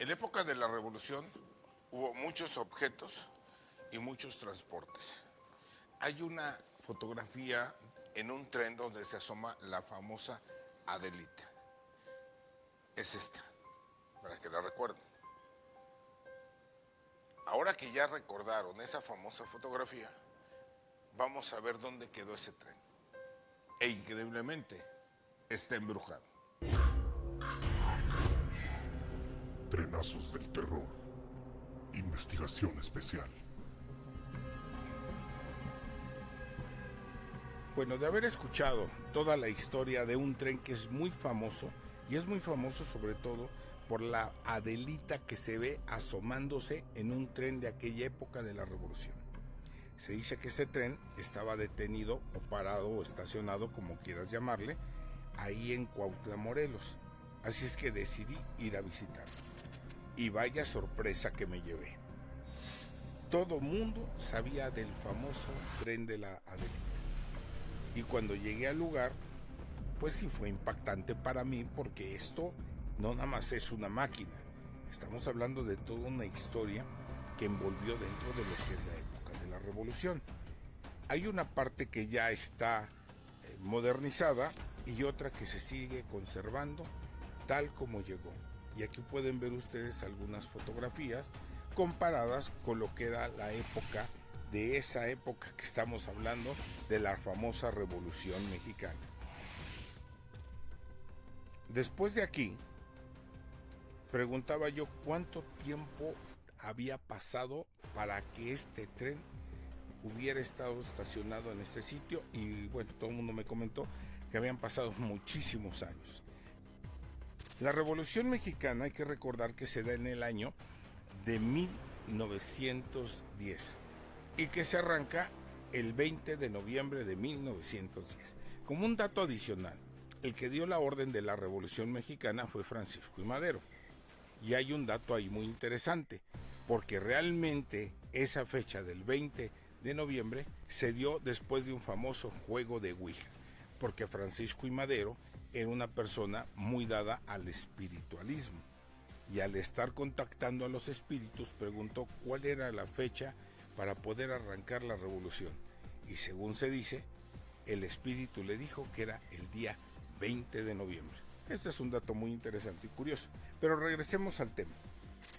En la época de la Revolución hubo muchos objetos y muchos transportes. Hay una fotografía en un tren donde se asoma la famosa Adelita. Es esta, para que la recuerden. Ahora que ya recordaron esa famosa fotografía, vamos a ver dónde quedó ese tren. E increíblemente, está embrujado. Trenazos del terror. Investigación especial. Bueno, de haber escuchado toda la historia de un tren que es muy famoso, y es muy famoso sobre todo por la Adelita que se ve asomándose en un tren de aquella época de la Revolución. Se dice que ese tren estaba detenido o parado o estacionado, como quieras llamarle, ahí en Cuautla, Morelos. Así es que decidí ir a visitarlo. Y vaya sorpresa que me llevé. Todo mundo sabía del famoso tren de la Adelita. Y cuando llegué al lugar, pues sí fue impactante para mí, porque esto no nada más es una máquina. Estamos hablando de toda una historia que envolvió dentro de lo que es la época de la Revolución. Hay una parte que ya está modernizada y otra que se sigue conservando tal como llegó. Y aquí pueden ver ustedes algunas fotografías comparadas con lo que era la época de esa época que estamos hablando, de la famosa Revolución Mexicana. Después de aquí, preguntaba yo cuánto tiempo había pasado para que este tren hubiera estado estacionado en este sitio, y bueno, todo el mundo me comentó que habían pasado muchísimos años. La Revolución Mexicana, hay que recordar que se da en el año de 1910 y que se arranca el 20 de noviembre de 1910. Como un dato adicional, el que dio la orden de la Revolución Mexicana fue Francisco I. Madero. Y hay un dato ahí muy interesante, porque realmente esa fecha del 20 de noviembre se dio después de un famoso juego de Ouija, porque Francisco I. Madero era una persona muy dada al espiritualismo, y al estar contactando a los espíritus preguntó cuál era la fecha para poder arrancar la revolución, y según se dice, el espíritu le dijo que era el día 20 de noviembre. Este es un dato muy interesante y curioso, pero regresemos al tema.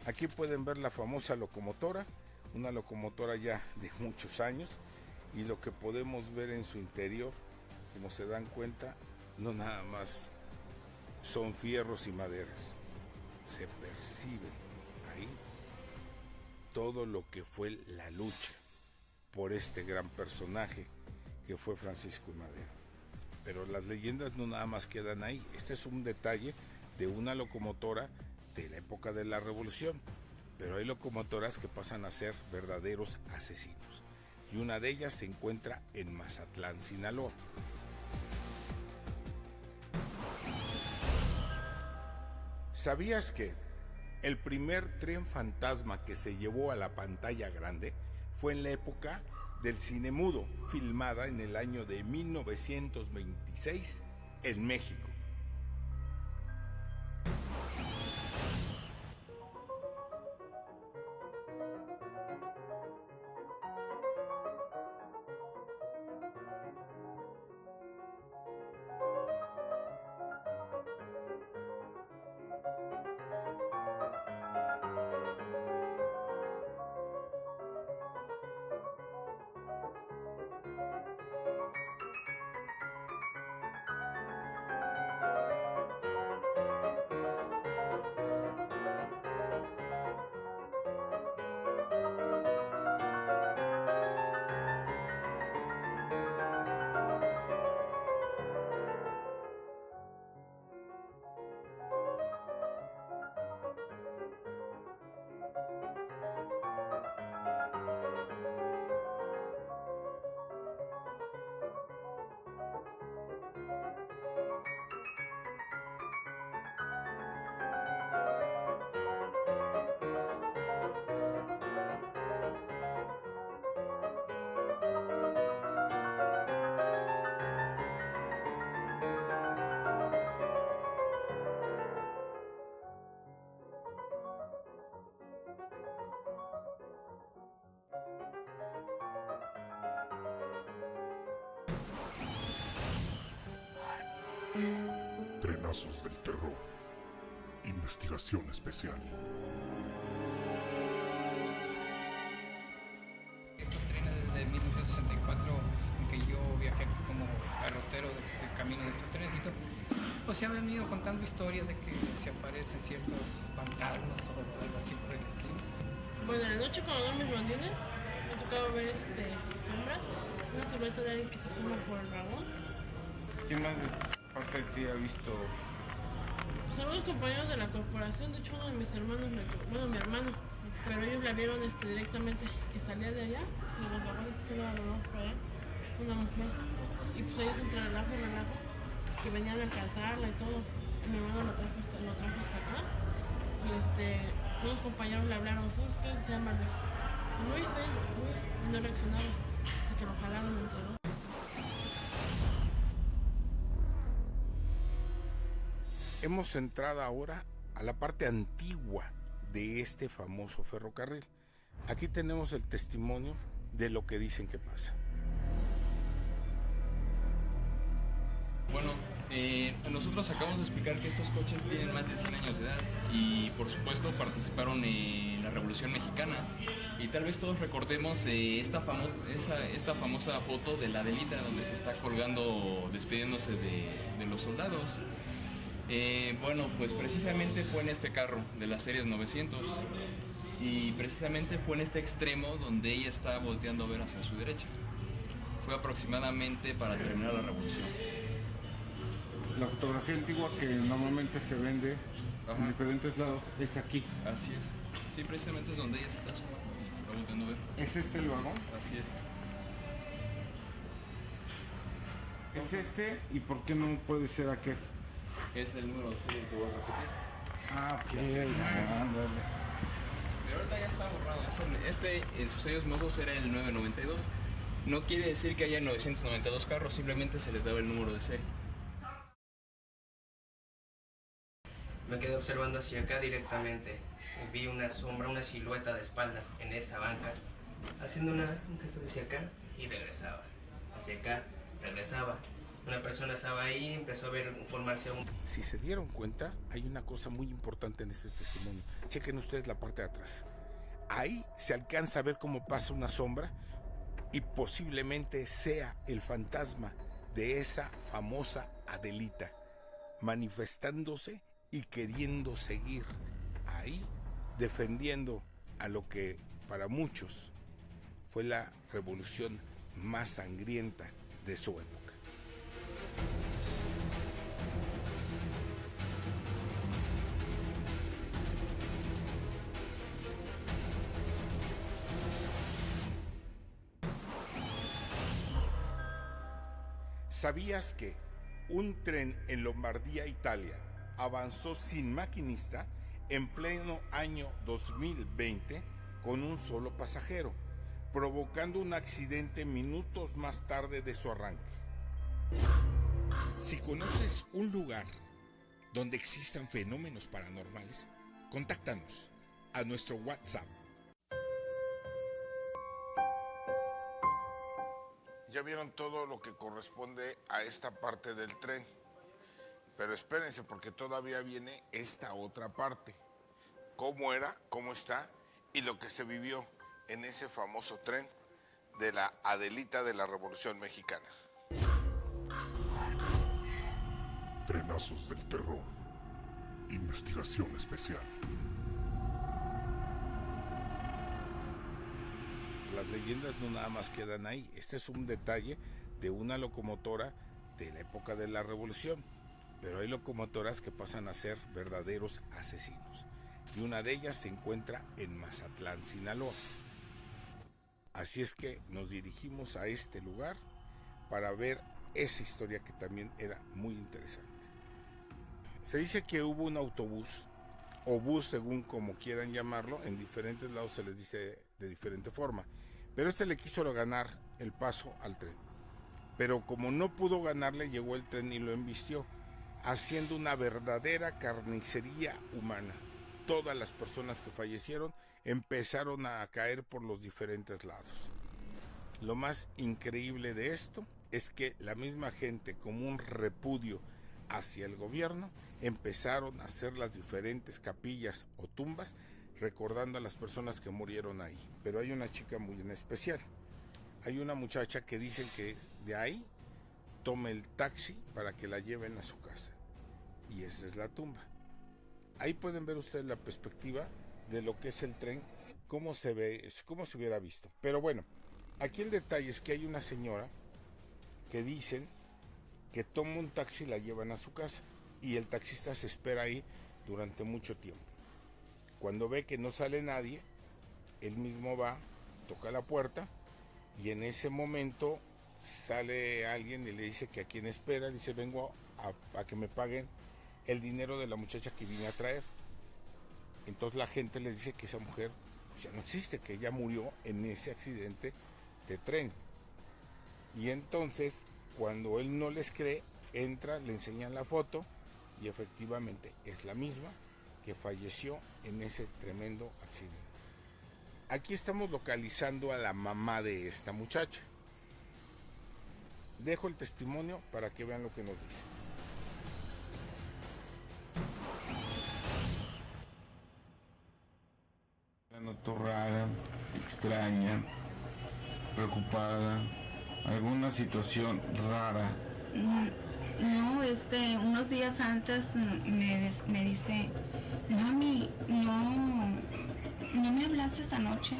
Aquí pueden ver la famosa locomotora, una locomotora ya de muchos años, y lo que podemos ver en su interior, como se dan cuenta, no nada más son fierros y maderas, se percibe ahí todo lo que fue la lucha por este gran personaje que fue Francisco I. Madero. Pero las leyendas no nada más quedan ahí. Este es un detalle de una locomotora de la época de la Revolución, pero hay locomotoras que pasan a ser verdaderos asesinos, y una de ellas se encuentra en Mazatlán, Sinaloa. ¿Sabías que el primer tren fantasma que se llevó a la pantalla grande fue en la época del cine mudo, filmada en el año de 1926 en México? Trenazos del terror. Investigación especial. Estos trenes desde 1964, en que yo viajé como carrotero del camino de estos trencitos, pues se han venido contando historias de que se aparecen ciertos fantasmas o algo así por el estilo. Bueno, en la noche cuando hago mis rondines, me ha tocado ver sombras, una silueta de alguien que se asoma por el vagón. ¿Quién más de parte de ti ha visto? Pues algunos compañeros de la corporación, de hecho uno de mis hermanos, mi hermano, pero ellos la vieron directamente, que salía de allá, de los vagones que estaban abajo por allá, una mujer. Y pues ellos entre relajo y relajo, que venían a alcanzarla y todo. Y mi hermano lo trajo hasta acá. Y unos compañeros le hablaron, ¿sabes qué? Se llama Luis. Y Luis, y no reaccionaba, hasta que lo jalaron entre dos. Hemos entrado ahora a la parte antigua de este famoso ferrocarril. Aquí tenemos el testimonio de lo que dicen que pasa. Bueno, nosotros acabamos de explicar que estos coches tienen más de 100 años de edad y por supuesto participaron en la Revolución Mexicana y tal vez todos recordemos esta famosa foto de la Adelita donde se está colgando, despidiéndose de los soldados. Bueno, pues precisamente fue en este carro de las series 900 y precisamente fue en este extremo donde ella estaba volteando a ver hacia su derecha. Fue aproximadamente para terminar la revolución. La fotografía antigua que normalmente se vende en diferentes lados es aquí. Así es. Sí, precisamente es donde ella está volteando a ver. ¿Es este el vagón? Así es. ¿Es este? ¿Y por qué no puede ser aquel? Es el número de serie que voy a repetir. Ah, ok. Ándale. Pero ahorita ya está borrado. En sus sellos mozos era el 992. No quiere decir que haya 992 carros, simplemente se les daba el número de serie. Me quedé observando hacia acá directamente. Vi una sombra, una silueta de espaldas en esa banca, haciendo un gesto hacia acá y regresaba. Hacia acá, regresaba. Una persona estaba ahí, empezó a ver formarse un... Si se dieron cuenta, hay una cosa muy importante en este testimonio. Chequen ustedes la parte de atrás. Ahí se alcanza a ver cómo pasa una sombra y posiblemente sea el fantasma de esa famosa Adelita, manifestándose y queriendo seguir ahí, defendiendo a lo que para muchos fue la revolución más sangrienta de su época. ¿Sabías que un tren en Lombardía, Italia, avanzó sin maquinista en pleno año 2020 con un solo pasajero, provocando un accidente minutos más tarde de su arranque? Si conoces un lugar donde existan fenómenos paranormales, contáctanos a nuestro WhatsApp. Ya vieron todo lo que corresponde a esta parte del tren, pero espérense porque todavía viene esta otra parte. Cómo era, cómo está y lo que se vivió en ese famoso tren de la Adelita de la Revolución Mexicana. Trenazos del terror. Investigación especial. Las leyendas no nada más quedan ahí. Este es un detalle de una locomotora de la época de la Revolución, pero hay locomotoras que pasan a ser verdaderos asesinos, y una de ellas se encuentra en Mazatlán, Sinaloa. Así es que nos dirigimos a este lugar para ver esa historia que también era muy interesante. Se dice que hubo un autobús o bus, según como quieran llamarlo, en diferentes lados se les dice de diferente forma, pero este le quiso ganar el paso al tren, pero como no pudo ganarle, llegó el tren y lo embistió, haciendo una verdadera carnicería humana. Todas las personas que fallecieron empezaron a caer por los diferentes lados. Lo más increíble de esto es que la misma gente, como un repudio hacia el gobierno, empezaron a hacer las diferentes capillas o tumbas recordando a las personas que murieron ahí. Pero hay una chica muy en especial. Hay una muchacha que dicen que de ahí tome el taxi para que la lleven a su casa. Y esa es la tumba. Ahí pueden ver ustedes la perspectiva de lo que es el tren, cómo se ve, cómo se hubiera visto. Pero bueno, aquí el detalle es que hay una señora que dicen que toma un taxi y la llevan a su casa. Y el taxista se espera ahí durante mucho tiempo. Cuando ve que no sale nadie, él mismo va, toca la puerta y en ese momento sale alguien y le dice que a quién espera. Le dice, vengo a que me paguen el dinero de la muchacha que vine a traer. Entonces la gente les dice que esa mujer pues, ya no existe, que ella murió en ese accidente de tren. Y entonces cuando él no les cree, entra, le enseñan la foto y efectivamente es la misma que falleció en ese tremendo accidente. Aquí estamos localizando a la mamá de esta muchacha. Dejo el testimonio para que vean lo que nos dice. La noto rara, extraña, preocupada, alguna situación rara. No, unos días antes me dice, mami, no me hablaste esta noche,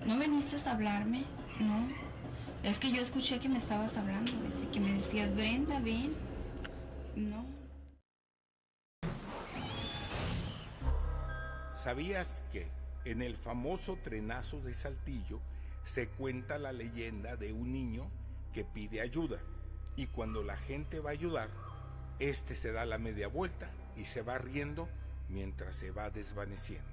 no viniste a hablarme, no, es que yo escuché que me estabas hablando, que me decías, Brenda, ven, no. ¿Sabías que en el famoso trenazo de Saltillo se cuenta la leyenda de un niño que pide ayuda? Y cuando la gente va a ayudar, se da la media vuelta y se va riendo mientras se va desvaneciendo.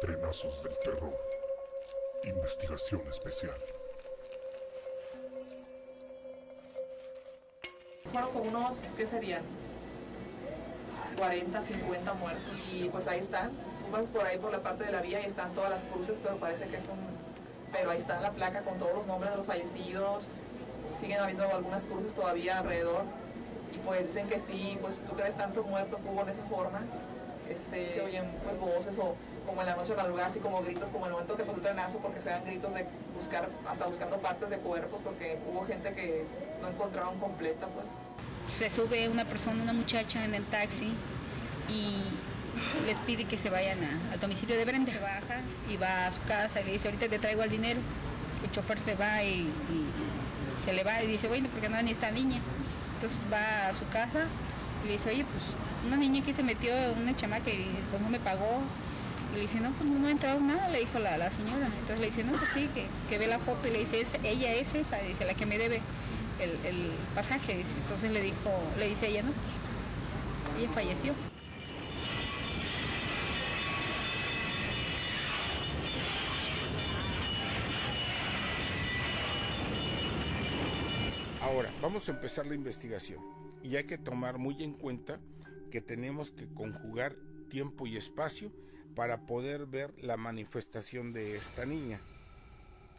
Trenazos del terror. Investigación especial. Fueron como unos, ¿qué serían? 40, 50 muertos. Y pues ahí están. Tú vas por ahí por la parte de la vía y están todas las cruces, pero parece que es pero ahí está la placa con todos los nombres de los fallecidos. Siguen habiendo algunas cruces todavía alrededor. Y pues dicen que sí, pues tú crees tanto muerto que hubo en esa forma. Se oyen pues voces o como en la noche de madrugada, así como gritos, como en el momento que pasó el trenazo, porque se oían gritos de buscar, hasta buscando partes de cuerpos, porque hubo gente que no encontraron completa, pues. Se sube una persona, una muchacha en el taxi y les pide que se vayan al domicilio de Brenda. Se baja y va a su casa y le dice, ahorita te traigo el dinero. El chofer se va y se le va y dice, bueno, porque no ni esta niña. Entonces va a su casa y le dice, oye, pues una niña que se metió, una chamaca y pues no me pagó. Y le dice, no, pues no ha entrado nada, le dijo la señora. Entonces le dice, no, pues sí, que ve la foto y le dice, ella es esa, dice, la que me debe el pasaje. Dice. Entonces le dice ella, no, pues ella falleció. Ahora, vamos a empezar la investigación y hay que tomar muy en cuenta que tenemos que conjugar tiempo y espacio para poder ver la manifestación de esta niña.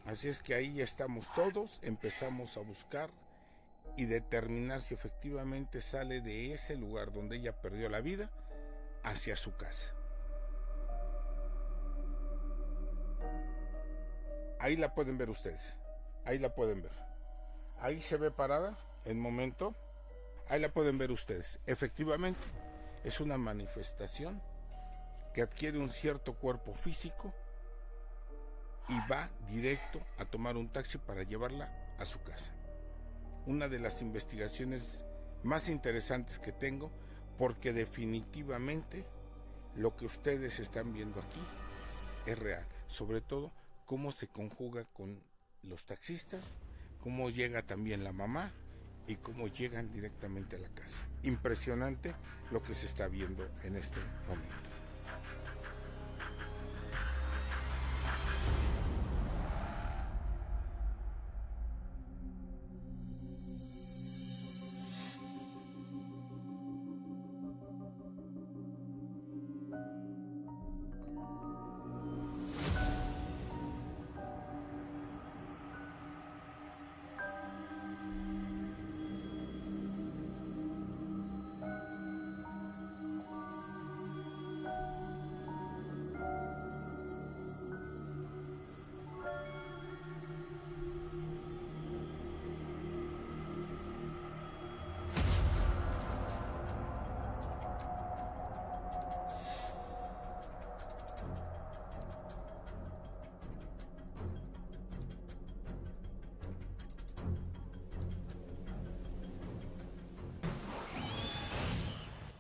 Así es que ahí ya estamos todos, empezamos a buscar y determinar si efectivamente sale de ese lugar donde ella perdió la vida hacia su casa. Ahí la pueden ver ustedes, ahí la pueden ver. Ahí se ve parada en momento, ahí la pueden ver ustedes. Efectivamente, es una manifestación que adquiere un cierto cuerpo físico y va directo a tomar un taxi para llevarla a su casa. Una de las investigaciones más interesantes que tengo, porque definitivamente lo que ustedes están viendo aquí es real. Sobre todo, cómo se conjuga con los taxistas, cómo llega también la mamá y cómo llegan directamente a la casa. Impresionante lo que se está viendo en este momento.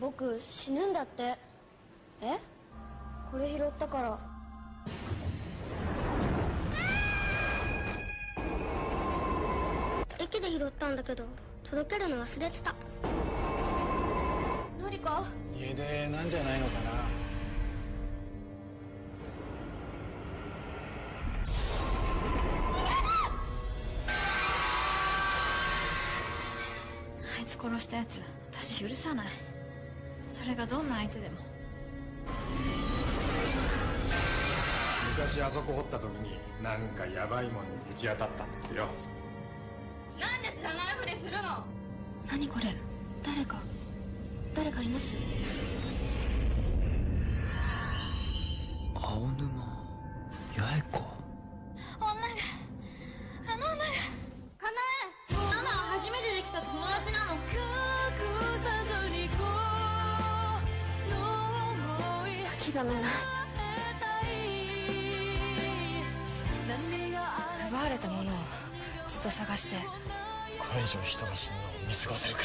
僕死ぬんだって。え？これ拾ったから。駅で拾ったんだけど届けるの忘れてた。のりこ？家出なんじゃないのかな。あいつ殺したやつ私許さない。それがどんな相手でも。昔あそこ掘った時になんかヤバいもんにぶち当たったんだってよ。なんで知らないふりするの？何これ？誰かいます？青沼八重子。あの女がかなえ、ママは初めてできた友達なの。諦めない。奪われたものをずっと探して。これ以上人が死ぬのを見過ごせるか。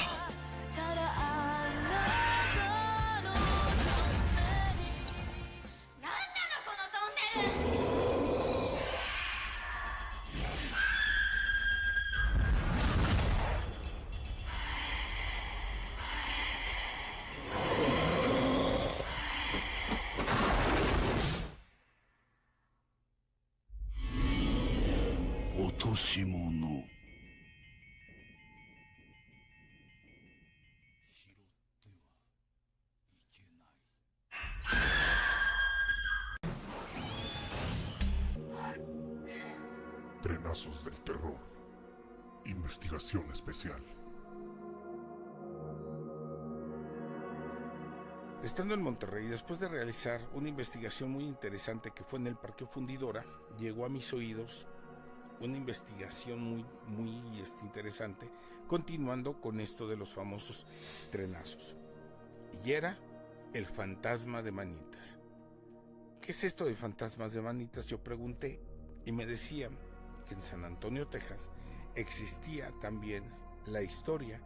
落とし物。Trenazos del terror. Investigación especial. Estando en Monterrey, después de realizar una investigación muy interesante que fue en el Parque Fundidora, llegó a mis oídos una investigación muy interesante, continuando con esto de los famosos trenazos. Y era el fantasma de Manitas. ¿Qué es esto de fantasmas de Manitas? Yo pregunté y me decían que en San Antonio, Texas, existía también la historia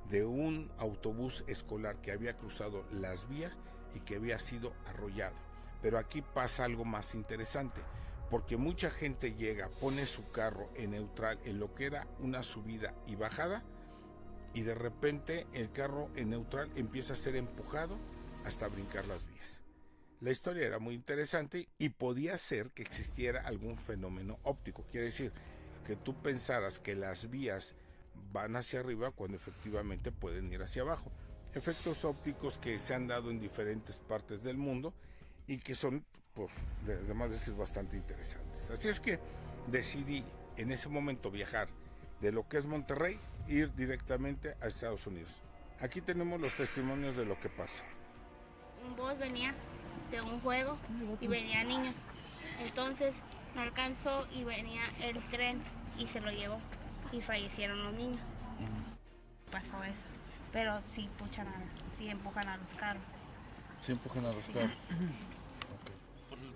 de un autobús escolar que había cruzado las vías y que había sido arrollado. Pero aquí pasa algo más interesante, porque mucha gente llega, pone su carro en neutral en lo que era una subida y bajada, y de repente el carro en neutral empieza a ser empujado hasta brincar las vías. La historia era muy interesante y podía ser que existiera algún fenómeno óptico. Quiere decir que tú pensaras que las vías van hacia arriba cuando efectivamente pueden ir hacia abajo. Efectos ópticos que se han dado en diferentes partes del mundo y que son, por además decir, bastante interesantes. Así es que decidí en ese momento viajar de lo que es Monterrey, ir directamente a Estados Unidos. Aquí tenemos los testimonios de lo que pasa. Un bus venía de un juego y venía niños. Entonces no alcanzó y venía el tren y se lo llevó y fallecieron los niños. Pasó eso. Pero sí empujan a los carros. Sí empujan a los carros.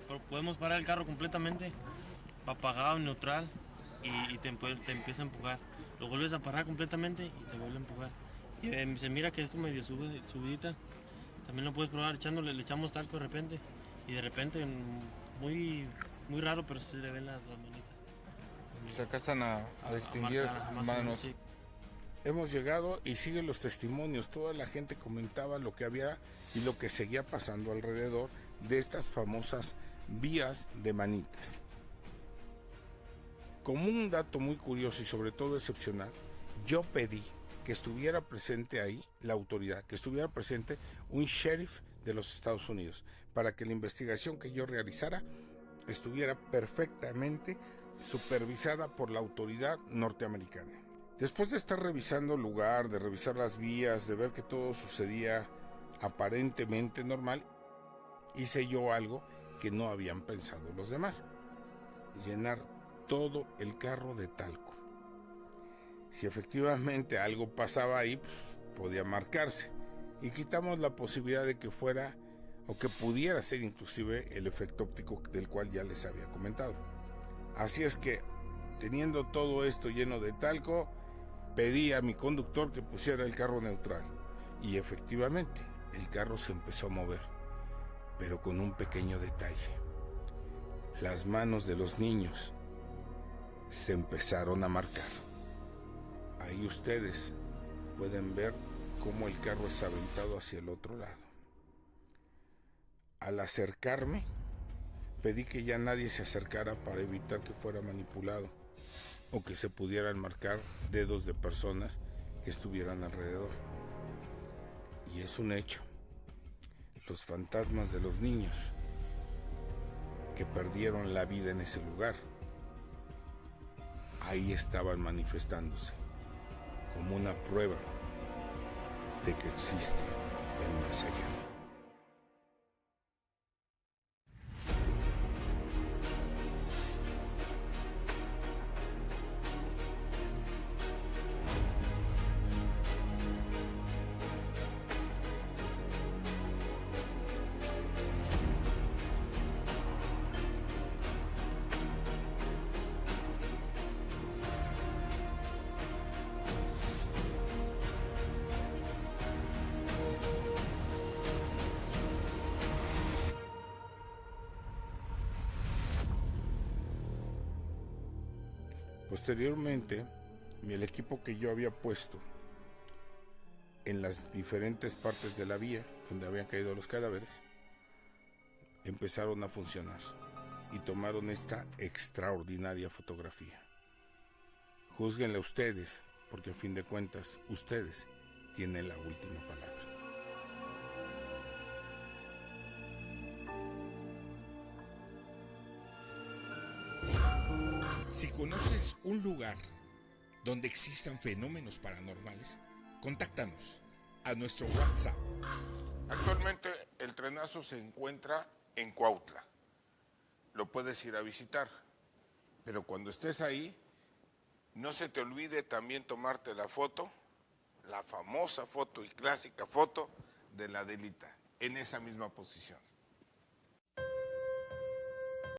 Okay. Podemos parar el carro completamente, apagado, neutral, y te empieza a empujar. Lo vuelves a parar completamente y te vuelve a empujar. Y se mira que es medio subidita. También lo puedes probar echándole, le echamos talco de repente. Y de repente, muy raro, pero se le ven las manitas. Se alcanzan a distinguir manos. Sí. Hemos llegado y siguen los testimonios. Toda la gente comentaba lo que había y lo que seguía pasando alrededor de estas famosas vías de Manitas. Como un dato muy curioso y sobre todo excepcional, yo pedí que estuviera presente ahí la autoridad, que estuviera presente un sheriff de los Estados Unidos, para que la investigación que yo realizara estuviera perfectamente supervisada por la autoridad norteamericana. Después de estar revisando el lugar, de revisar las vías, de ver que todo sucedía aparentemente normal, hice yo algo que no habían pensado los demás: llenar todo el carro de talco. Si efectivamente algo pasaba ahí, pues, podía marcarse, y quitamos la posibilidad de que fuera o que pudiera ser inclusive el efecto óptico del cual ya les había comentado. Así es que, teniendo todo esto lleno de talco, pedí a mi conductor que pusiera el carro neutral, y efectivamente el carro se empezó a mover, pero con un pequeño detalle. Las manos de los niños se empezaron a marcar. Ahí ustedes pueden ver cómo el carro es aventado hacia el otro lado. Al acercarme, pedí que ya nadie se acercara para evitar que fuera manipulado o que se pudieran marcar dedos de personas que estuvieran alrededor. Y es un hecho. Los fantasmas de los niños que perdieron la vida en ese lugar, ahí estaban manifestándose como una prueba de que existe el más allá. Posteriormente, el equipo que yo había puesto en las diferentes partes de la vía donde habían caído los cadáveres empezaron a funcionar y tomaron esta extraordinaria fotografía. Júzguenla ustedes, porque a fin de cuentas ustedes tienen la última palabra. Si conoces un lugar donde existan fenómenos paranormales, contáctanos a nuestro WhatsApp. Actualmente el trenazo se encuentra en Cuautla. Lo puedes ir a visitar, pero cuando estés ahí, no se te olvide también tomarte la foto, la famosa foto y clásica foto de la Adelita, en esa misma posición.